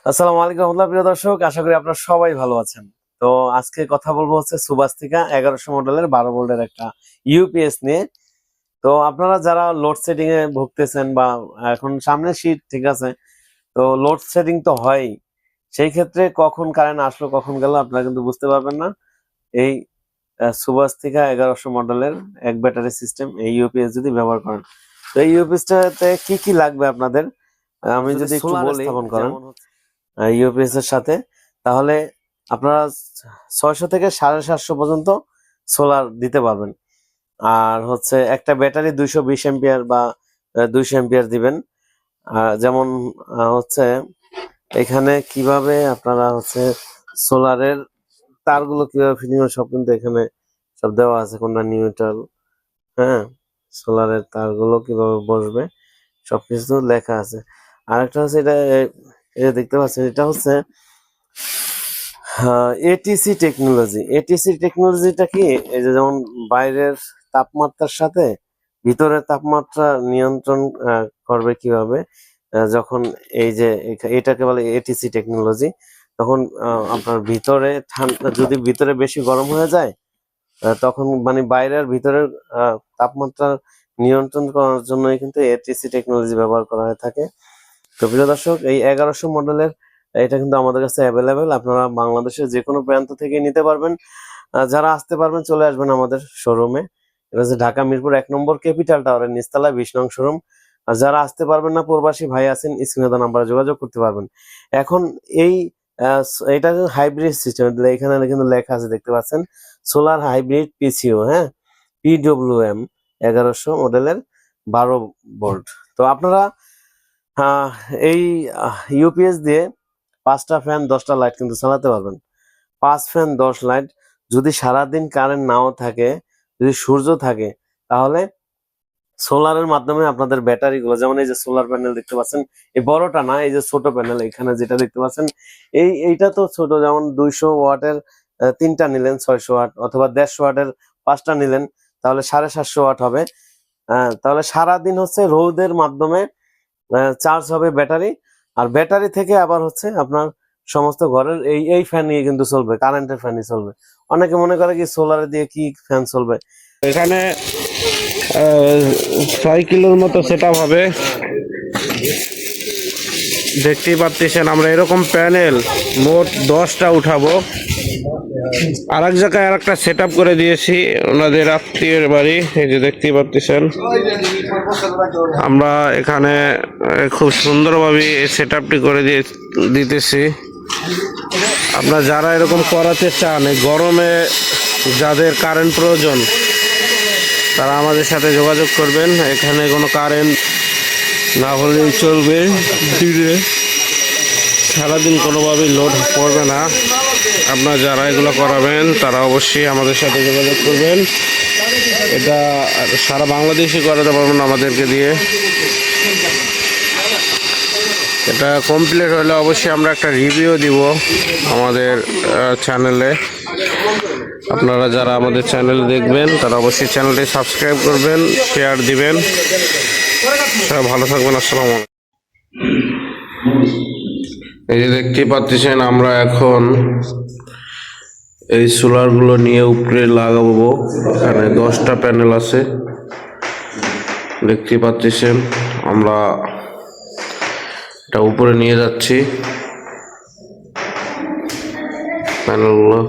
আসসালামু আলাইকুম রহমতুল্লাহ। প্রিয় দর্শক, আশা করি আপনারা সবাই ভালো আছেন। তো আজকে কথা বলবো হচ্ছে সুবাস্তিকা 1100 মডেলের 12 ভোল্টের একটা ইউপিএস নিয়ে। তো আপনারা যারা লোডশেডিং এ ভুগতেছেন বা এখন সামনে শীত, ঠিক আছে, তো লোডশেডিং তো হয়ই, সেই ক্ষেত্রে কখন কারেন্ট আসলো কখন গেল আপনারা কিন্তু বুঝতে পারবেন না। এই সুবাস্তিকা 1100 মডেলের এক ব্যাটারি সিস্টেম এই ইউপিএস যদি ব্যবহার করেন, তো এই ইউপিএসটাতে কি কি লাগবে আপনাদের আমি যদি একটু বলি, স্থাপন করেন ইউপিএস এর সাথে, তাহলে আপনারা 600 থেকে 750 পর্যন্ত সোলার দিতে পারবেন। আর হচ্ছে একটা ব্যাটারি 220 এম্পিয়ার বা 200 এম্পিয়ার দিবেন। যেমন হচ্ছে এখানে কিভাবে আপনারা হচ্ছে সোলারের তারগুলো কিভাবে ফিটিং সব কিন্তু এখানে সব দেওয়া আছে, কোনটা নিউট্রাল, হ্যাঁ, সোলারের তারগুলো কিভাবে বসবে সবকিছু লেখা আছে। আরেকটা হচ্ছে এটা দেখতে পাচ্ছেন, এটা হচ্ছে এটিসি টেকনোলজি। এটিসি টেকনোলজিটা কি, এই যে যেমন বাইরের তাপমাত্রার সাথে ভিতরের তাপমাত্রা নিয়ন্ত্রণ করবে কিভাবে, যখন এই যে এটাকে বলে এটিসি টেকনোলজি, তখন আপনার ভিতরে ঠান্ডা, যদি ভিতরে বেশি গরম হয়ে যায় তখন মানে বাইরের ভিতরের তাপমাত্রা নিয়ন্ত্রণ করার জন্যই কিন্তু এটিসি টেকনোলজি ব্যবহার করা হয়ে থাকে। তো প্রিয় দর্শক, এই 1100 মডেলের এটা কিন্তু আমাদের কাছে অ্যাভেলেবেল, আপনারা বাংলাদেশের যে কোনো প্রান্ত থেকে নিতে পারবেন। যারা আসতে পারবেন চলে আসবেন আমাদের শোরুমে। এটা হচ্ছে ঢাকা মিরপুর 1 নম্বর ক্যাপিটাল টাওয়ারের নিচতলায় 20 নং শোরুম। আর যারা আসতে পারবেন না, প্রবাসী ভাই আছেন, স্ক্রিনে দেওয়া নাম্বারে যোগাযোগ করতে পারবেন। এখন এই এটা হাইব্রিড সিস্টেম, এখানে কিন্তু লেখা আছে, দেখতে পাচ্ছেন, সোলার হাইব্রিড পিসিও, হ্যাঁ, পিডব্লিউএম 1100 মডেলের 12 ভোল্ট। তো আপনারা আহ, এই ইউপিএস দিয়ে 5টা ফ্যান 10টা লাইট কিন্তু চালাতে পারবেন। 5 ফ্যান 10 লাইট। যদি সারাদিন কারেন্ট নাও থাকে, যদি সূর্য থাকে, তাহলে সোলারের মাধ্যমে আপনাদের ব্যাটারি গুলো, যেমন এই যে সোলার প্যানেল দেখতে পাচ্ছেন, এই বড়টা না, এই যে ছোট প্যানেল এখানে যেটা দেখতে পাচ্ছেন, এইটা তো ছোট, যেমন 200 ওয়াটের 3টা নিলেন 600 ওয়াট, অথবা 150 ওয়াটের 5টা নিলেন, তাহলে 750 ওয়াট হবে। তাহলে সারাদিন হচ্ছে রোদের মাধ্যমে চার্জ হবে ব্যাটারি। আর ব্যাটারি থেকে আবার হচ্ছে আপনার সমস্ত ঘরের এই এই ফ্যান নিয়ে কিন্তু চলবে, কারেন্টের ফ্যানই চলবে। অনেকে মনে করে কি সোলার দিয়ে কি ফ্যান চলবে। এখানে 6 কিলোর মতো সেট আপ হবে। দেখতেই পাচ্ছেন আমরা এরকম প্যানেল মোট 10টা উঠাবো। আর এক জায়গায় আর একটা সেট আপ করে দিয়েছি ওনাদের আত্মীয়ের বাড়ি, এই যে দেখতেই পাচ্ছেন। আমরা এখানে খুব সুন্দরভাবে এই সেট আপটি করে দিতেছি। আপনারা যারা এরকম করাতে চান, এই গরমে যাদের কারেন্ট প্রয়োজন, তারা আমাদের সাথে যোগাযোগ করবেন। এখানে কোনো কারেন্ট না হলেই চলবে, দিনে সারাদিন কোনোভাবেই লোড পড়বে না। আপনারা যারা এগুলো করাবেন তারা অবশ্যই আমাদের সাথে যোগাযোগ করবেন। এটা সারা বাংলাদেশে করাতে পারবেন আমাদেরকে দিয়ে। এটা কমপ্লিট হলে অবশ্যই আমরা একটা রিভিউ দিব আমাদের চ্যানেলে। আপনারা যারা আমাদের চ্যানেল দেখবেন তারা অবশ্যই চ্যানেলটি সাবস্ক্রাইব করবেন, শেয়ার দিবেন। সবাই ভালো থাকবেন। আসসালামু আলাইকুম। এই যে দেখতেই পাচ্ছেন, আমরা এখন এই সোলারগুলো নিয়ে উপরে লাগাবো। এখানে 10টা প্যানেল আছে, দেখতেই পাচ্ছেন। আমরা এটা উপরে নিয়ে যাচ্ছি প্যানেলগুলো।